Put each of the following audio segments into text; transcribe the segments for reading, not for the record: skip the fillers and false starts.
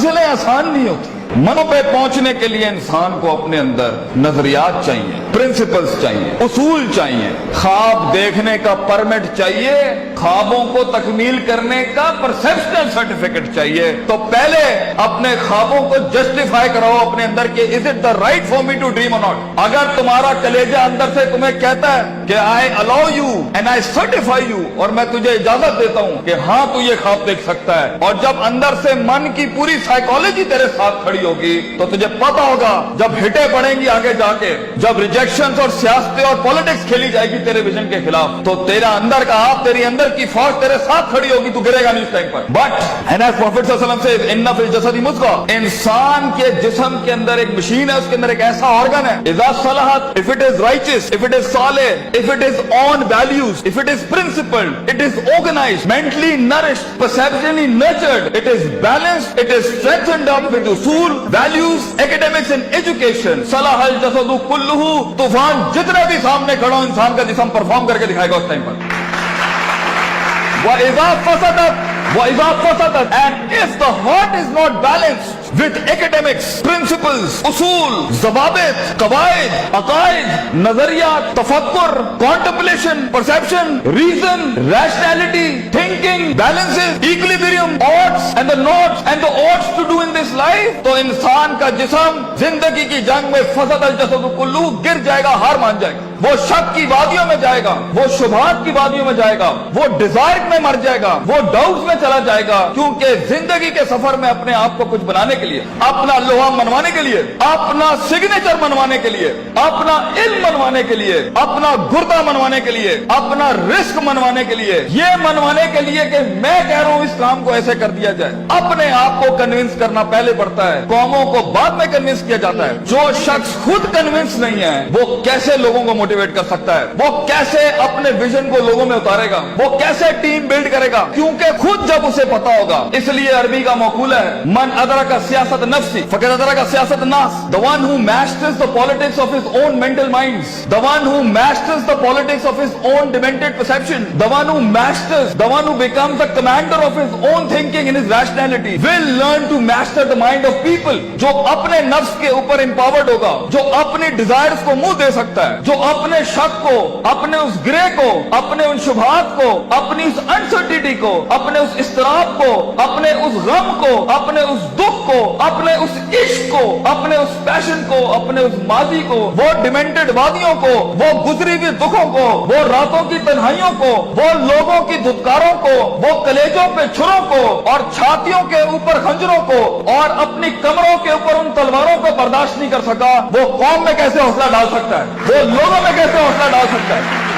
मंजिलें आसान नहीं होती। मनों पे पहुंचने के लिए इंसान को अपने अंदर नजरियात चाहिए, प्रिंसिपल्स चाहिए, उसूल चाहिए, ख्वाब देखने का परमिट चाहिए, ख्वाबों को तकमील करने का परसेप्शनल सर्टिफिकेट चाहिए। तो पहले अपने ख्वाबों को जस्टिफाई कराओ अपने अंदर कि is it the right for me to dream और नॉट। अगर तुम्हारा कलेजा अंदर से तुम्हें कहता है कि I allow you and I certify you, और मैं तुझे इजाजत देता हूं कि हाँ तू ये ख्वाब देख सकता है, और जब अंदर से मन की पूरी साइकोलॉजी तेरे साथ खड़ी होगी तो तुझे पता होगा जब हिटे पड़ेंगी आगे जाके, जब रिजेक्शंस और सियासतें और पॉलिटिक्स खेली जाएगी तेरे विजन के खिलाफ, तो तेरा अंदर का आप, तेरी अंदर की फौज तेरे साथ खड़ी होगी, तू गिरेगा नहीं उस टाइम पर। बट एंड एज प्रॉफिट सल्लल्लाहु अलैहि वसल्लम से इन्ना फिल जसदी मुज़गा, इंसान के जिस्म के अंदर एक मशीन है, उसके अंदर एक ऐसा ऑर्गन है, इज़ा सलहत, if it is righteous, if it is सालिह, if it is on values, if it is principled, it is organised, mentally nourished, perceptually nurtured, it is balanced, it is strengthened up with उसूल, values, academics and education, सलाहल जसदु कुल्लुहु, तूफान जितना भी सामने खड़ा हो इंसान का जिस्म परफॉर्म करके दिखाएगा उस टाइम पर। वइज़ा फसदत, and if the heart is not balanced with academics, principles, usul, ज़वाबित, क़वाइद, अक़ाइद, नज़रियात, तफ़क्कुर, contemplation, perception, reason, rationality, thinking, balances, equilibrium, odds and the nots and the odds to do in this life, तो इंसान का जिस्म जिंदगी की जंग में फसदल जसदु कुल्लू गिर जाएगा, हार मान जाएगा, वो शक की वादियों में जाएगा, वो शुबहात की वादियों में जाएगा, वो डिजायर में मर जाएगा, वो डाउट्स में चला जाएगा, क्योंकि जिंदगी के सफर में अपने आप को कुछ बनाने के लिए, अपना लोहा मनवाने के लिए, अपना सिग्नेचर मनवाने के लिए, अपना इल्म मनवाने के लिए, अपना गुर्दा मनवाने के लिए, अपना रिस्क मनवाने के लिए, ये मनवाने के लिए कि मैं कह रहा हूं इस काम को ऐसे कर दिया जाए, अपने आप को कन्विंस करना पहले पड़ता है, कौमों को बाद में कन्विंस किया जाता है। जो शख्स खुद कन्विंस नहीं है वो कैसे लोगों को मोटिवेट कर सकता है, वो कैसे अपने विजन को लोगों में उतारेगा, वो कैसे टीम बिल्ड करेगा, क्योंकि खुद जब उसे पता होगा। इसलिए अरबी का मकूला है, मन अदरका सियासत नफ्सी फक़द अदरका सियासत नास, the one who masters the politics of his own mental minds, the one who masters the politics of his own demented perception, the one who masters, the one who becomes the commander of his own thinking in his rationality will learn to master the mind of people. जो अपने नफ्स के ऊपर empowered होगा, जो अपनी desires को मुंह दे सकता है, जो अपने शक को, अपने उस ग्रे को, अपने उन शुबहात को, अपनी उस अनसर्टिनिटी को, अपने उस इस्तराब को, अपने उस गम को, अपने उस दुख को, अपने उस इश्क को, अपने उस पैशन को, अपने उस माजी को, वो डिमेंटेड वादियों को, वो गुजरी हुई दुखों को, वो रातों की तन्हाइयों को, वो लोगों की धुतकारों को, वो कलेजों पे छुरों को और छातियों के ऊपर खंजरों को और अपनी कमरों के ऊपर उन तलवारों को बर्दाश्त नहीं कर सका, वो कौम में कैसे हौसला डाल सकता है, वो लोगों में कैसे हौसला डाल सकता है।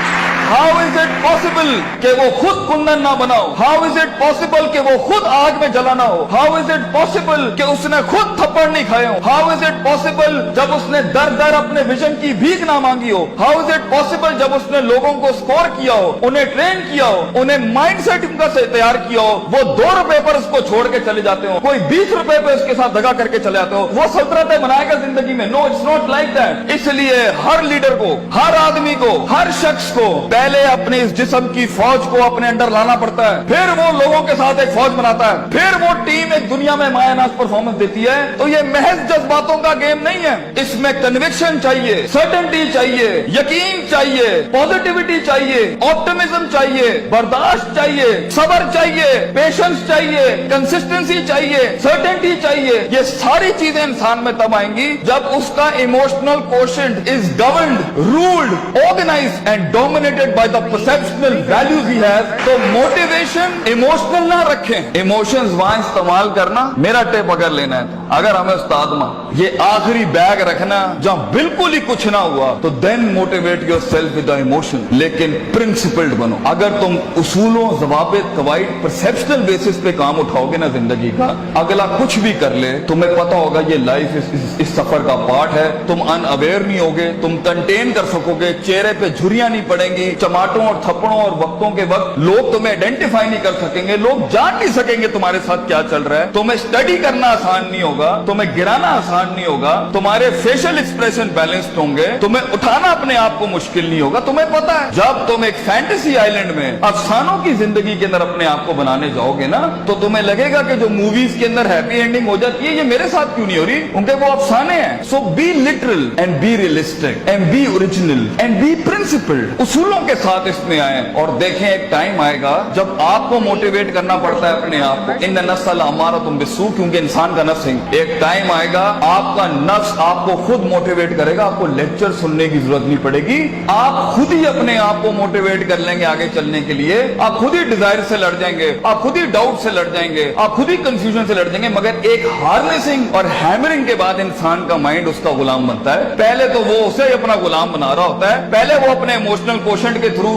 How is it possible कि वो खुद कुंदन ना बनाओ? How is it possible कि वो खुद आग में जला ना हो? How is it possible कि उसने खुद थप्पड़ नहीं खाए हो? How is it possible जब उसने दर दर अपने विजन की भीख ना मांगी हो? How is it possible जब उसने लोगों को स्कोर किया हो, उन्हें ट्रेन किया हो, उन्हें माइंडसेट उनका से तैयार किया हो, वो 2 रुपए पर उसको छोड़ के चले जाते हो, कोई 20 रुपए पे उसके साथ दगा करके चले जाते हो, वो सल्तनतें बनाएगा जिंदगी में? No, it's not like that. इसलिए हर लीडर को, हर आदमी को, हर शख्स को पहले अपने इस जिस्म की फौज को अपने अंडर लाना पड़ता है, फिर वो लोगों के साथ एक फौज बनाता है, फिर वो टीम एक दुनिया में मायानाज परफॉर्मेंस देती है। तो ये महज जज्बातों का गेम नहीं है, इसमें कन्विक्शन चाहिए, सर्टेनिटी चाहिए, यकीन चाहिए, पॉजिटिविटी चाहिए, ऑप्टिमिज्म चाहिए, बर्दाश्त चाहिए, सब्र चाहिए, पेशेंस चाहिए, कंसिस्टेंसी चाहिए, सर्टेनिटी चाहिए। ये सारी चीजें इंसान में तब आएंगी जब उसका emotional quotient is governed, ruled, organised and dominated by the perceptional values he has. तो मोटिवेशन इमोशनल ना रखें, इमोशंस वहां इस्तेमाल करना, मेरा टेप अगर लेना है अगर हमें उस्ताद मां ये आखिरी बैग रखना जहां बिल्कुल ही कुछ ना हुआ, तो then motivate yourself with the emotion, लेकिन प्रिंसिपल्ड बनो। अगर तुम उसूलों, ज़वाबित, क़वाइद, परसेप्शनल बेसिस पे काम उठाओगे ना जिंदगी का, अगला कुछ भी कर ले तुम्हें पता होगा ये लाइफ इस सफर का पार्ट है, तुम अनअवेयर नहीं होगे, तुम कंटेन कर सकोगे, चेहरे पे झुर्रियां नहीं पड़ेंगी, चमाटों और थप्पड़ों और वक्तों के वक्त लोग तुम्हें आइडेंटिफाई नहीं कर सकेंगे, लोग जान नहीं सकेंगे तुम्हारे साथ क्या चल रहा है। तुम्हें स्टडी करना आसान नहीं होगा, तुम्हें गिराना आसान नहीं होगा, तुम्हारे फेशियल एक्सप्रेशन बैलेंस्ड होंगे, तुम्हें उठाना अपने आप को मुश्किल नहीं होगा। तुम्हें पता है जब तुम एक फैंटेसी आइलैंड में अफसानों की जिंदगी के अंदर अपने आप को बनाने जाओगे ना, तो तुम्हें लगेगा कि जो मूवीज के अंदर हैप्पी एंडिंग हो जाती है, ये मेरे साथ क्यों नहीं हो रही, क्योंकि वो अफसाने हैं। So be literal and be realistic and be original and be principled. उसूलों के साथ इसमें आए और देखें एक टाइम आएगा जब आपको मोटिवेट करना पड़ता है अपने आप को। इन नस्ल हमारा तुम बिस्सू, क्योंकि इंसान का नफ्स है। एक टाइम आएगा आपका नफ्स आपको खुद मोटिवेट करेगा, आपको लेक्चर सुनने की जरूरत नहीं पड़ेगी, आप खुद ही अपने आप को मोटिवेट कर लेंगे आगे चलने के लिए। आप खुद ही डिजायर से लड़ जाएंगे, आप खुद ही डाउट से लड़ जाएंगे, आप खुद ही कंफ्यूजन से लड़ जाएंगे। मगर एक हार्नेसिंग और हैमरिंग के बाद इंसान का माइंड उसका गुलाम बनता है। पहले तो वो उसे अपना गुलाम बना रहा होता है, पहले वो अपने इमोशनल कोशेंट के थ्रू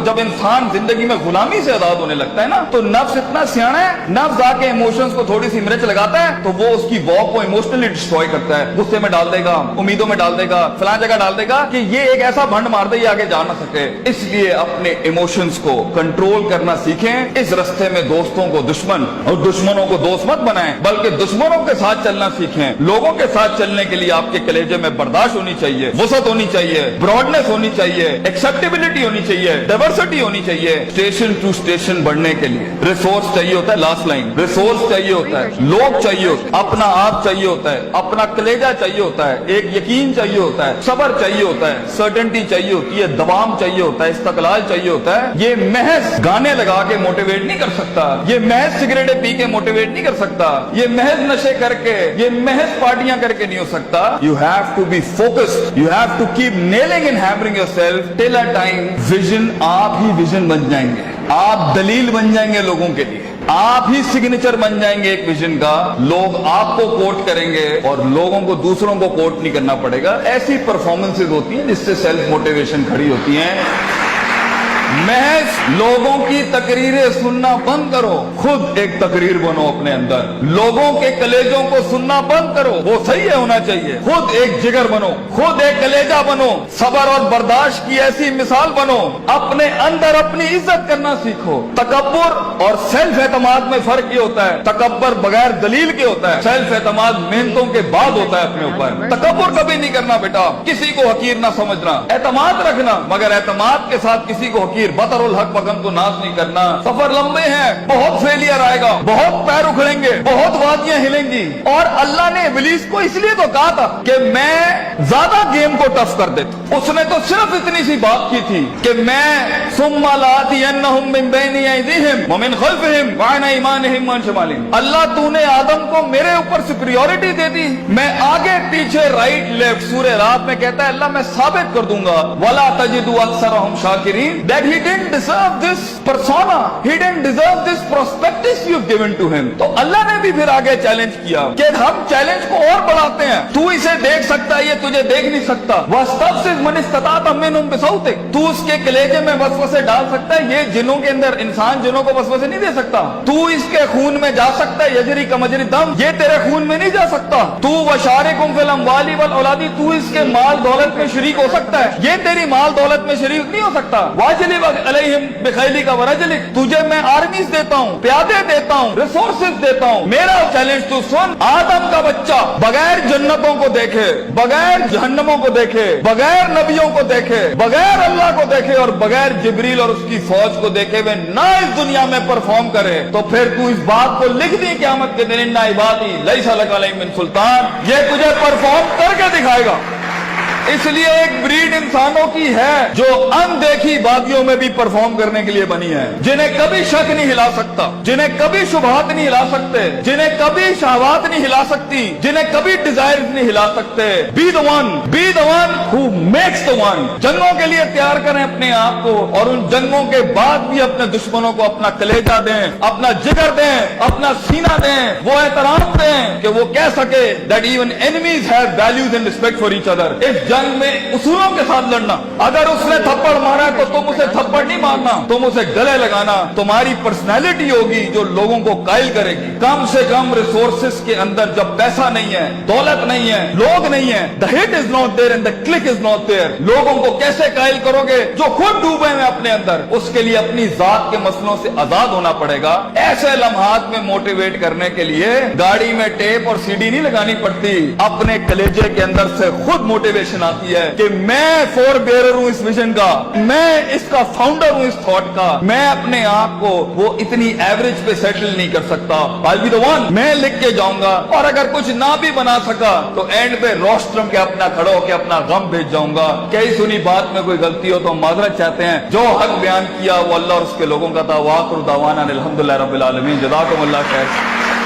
जब इंसान जिंदगी में गुलामी से आजाद होने लगता है ना, तो नफ्स इतना सियाना है, नफ्स आके इमोशंस को थोड़ी सी मिर्च लगाता है तो वो उसकी वॉक को इमोशनली डिस्ट्रॉय करता है, गुस्से में डाल देगा, उम्मीदों में डाल देगा, फलां जगह डाल देगा कि ये एक ऐसा भंड मार दे ये आगे जा ना सके। इसलिए अपने इमोशंस को कंट्रोल करना सीखें। इस रास्ते में दोस्तों को दुश्मन और दुश्मनों को दोस्त मत बनाएं, बल्कि दुश्मनों के साथ चलना सीखें। लोगों के साथ चलने के लिए आपके कलेजे में बर्दाश्त होनी चाहिए, वसत होनी चाहिए, ब्रॉडनेस होनी चाहिए, एक्सेप्टेबिलिटी होनी चाहिए, डाइवर्सिटी होनी चाहिए। स्टेशन टू स्टेशन बढ़ने के लिए रिसोर्स चाहिए होता है, लास्ट लाइन, रिसोर्स चाहिए होता है, लोग चाहिए होते हैं, अपना आप चाहिए होता है, अपना कलेजा चाहिए होता है, एक यकीन चाहिए होता है, सब्र चाहिए होता है, सर्टेनिटी चाहिए होती है, दवाम चाहिए होता है, इस्तकलाल चाहिए होता है। ये महज गाने लगा के मोटिवेट नहीं कर सकता, ये महज सिगरेटें पी के मोटिवेट नहीं कर सकता, ये महज नशे करके, ये महज पार्टियां करके नहीं हो सकता। You have to be focused, you have to keep nailing and hammering yourself till a time vision, आप ही विजन बन जाएंगे, आप दलील बन जाएंगे लोगों के लिए, आप ही सिग्नेचर बन जाएंगे एक विजन का। लोग आपको कोट करेंगे और लोगों को दूसरों को कोट नहीं करना पड़ेगा। ऐसी परफॉर्मेंसेज होती हैं जिससे सेल्फ मोटिवेशन खड़ी होती हैं। महज लोगों की तकरीरें सुनना बंद करो, खुद एक तकरीर बनो अपने अंदर। लोगों के कलेजों को सुनना बंद करो, वो सही है होना चाहिए। खुद एक जिगर बनो, खुद एक कलेजा बनो, सब्र और बर्दाश्त की ऐसी मिसाल बनो। अपने अंदर अपनी इज्जत करना सीखो। तकब्बुर और सेल्फ एतमाद में फर्क ये होता है, तकब्बर बगैर दलील के होता है, सेल्फ एतमाद मेहनतों के बाद होता है अपने ऊपर। तकब्बुर कभी नहीं करना बेटा, किसी को हकीर ना समझना, एतमाद रखना, मगर एतमाद के साथ किसी को हकीर बतरुल हक बगम को नाश नहीं करना। सफर लंबे हैं, बहुत फेलियर आएगा, बहुत पैर उखड़ेंगे, बहुत वादियां हिलेंगी। और अल्लाह ने इब्लीस को इसलिए तो कहा था कि मैं ज्यादा गेम को टफ कर देता। उसने तो सिर्फ इतनी सी बात की थी कि मैं सुम्मा लातियन्नहुम मिन बैनि अयदीहिम व मिन खल्फिहिम व अन अयमानिहिम व अन शमालिहिम। अल्लाह तूने आदम को मेरे ऊपर सुपीरियॉरिटी दे दी, मैं आगे पीछे राइट लेफ्ट। सूरह रात में कहता है अल्लाह मैं साबित कर दूंगा, वला तजिदु अक्सरहुम शाकिरीन, that he didn't deserve this persona, he didn't deserve this prospectus you've given to him। तो अल्लाह ने भी फिर आगे चैलेंज किया कि हम चैलेंज को और बढ़ाते हैं, तू इसे देख सकता है, ये तुझे देख नहीं सकता। वस्तफ्सिज मन इस्तताअत मिनहुम बिसौतिक, तू उसके कलेजे में वसवसे डाल सकता है, ये जिनों के अंदर इंसान जिनों को वसवसे नहीं दे सकता। तू इसके खून में जा सकता है, यजरी का मजरी दम, ये तेरे खून में नहीं जा सकता। तू वशारिकुम फिल अमवाली वल औलादी, तू इसके माल दौलत में शरीक हो सकता है, ये तेरी माल दौलत में शरीक नहीं हो सकता। वाजिली अलैहिम बिखैली का वरजलिक, तुझे मैं आर्मीज देता हूँ, प्यादे देता हूँ, रिसोर्सेज देता हूँ। मेरा चैलेंज तू सुन, आदम का बच्चा बगैर जन्नतों को देखे, बगैर जहन्नमों को देखे, बगैर नबियों को देखे, बगैर अल्लाह को देखे और बगैर जिब्रील और उसकी फौज को देखे हुए ना इस दुनिया में परफॉर्म करे, तो फिर तू इस बात को लिख दी क़यामत के दिन, इन्ना इबादी लैसा लका अलैहिम मिन सुल्तान, ये तुझे परफॉर्म करके दिखाएगा। इसलिए एक ब्रीड इंसानों की है जो अनदेखी वादियों में भी परफॉर्म करने के लिए बनी है, जिन्हें कभी शक नहीं हिला सकता, जिन्हें कभी शुबहात नहीं हिला सकते, जिन्हें कभी शहवात नहीं हिला सकती, जिन्हें कभी डिजायर नहीं हिला सकते। Be the one who makes the one. जंगों के लिए तैयार करें अपने आप को, और उन जंगों के बाद भी अपने दुश्मनों को अपना कलेजा दें, अपना जिगर दें, अपना सीना दें, वो एहतराम दें कि वो कह सके that even enemies have values and respect for each other. इस जंग में उसूलों के साथ लड़ना। अगर उसने थप्पड़ मारा तो तुम उसे थप्पड़ नहीं मारना, तुम उसे गले लगाना। तुम्हारी पर्सनैलिटी होगी जो लोगों को कायल करेगी। कम से कम रिसोर्सेस के अंदर जब पैसा नहीं है, दौलत नहीं है, लोग नहीं है, the hit is not there and the click is not there, लोगों को कैसे कायल करोगे जो खुद डूबे हैं अपने अंदर? उसके लिए अपनी जात के मसलों से आजाद होना पड़ेगा। ऐसे लम्हात में मोटिवेट करने के लिए गाड़ी में टेप और सीडी नहीं लगानी पड़ती, अपने कलेजे के अंदर से खुद मोटिवेशन आती है कि मैं फोर बेरर हूं इस विजन का, मैं इसका फाउंडर हूं इस थॉट का। मैं अपने आप को वो इतनी एवरेज पे सेटल नहीं कर सकता, आई बी द वन, मैं लिख के जाऊंगा। और अगर कुछ ना भी बना सका तो एंड पे रोस्ट्रम के अपना खड़ो के अपना गम भेज जाऊंगा। कई सुनी बात में कोई गलती हो तो माजरत चाहते हैं। जो हक बयान किया वो अल्लाह और उसके लोगों का था। वाखिर दावाना अनिल हम्दुलिल्लाहि रब्बिल आलमीन। जज़ाकुमुल्लाह खैर।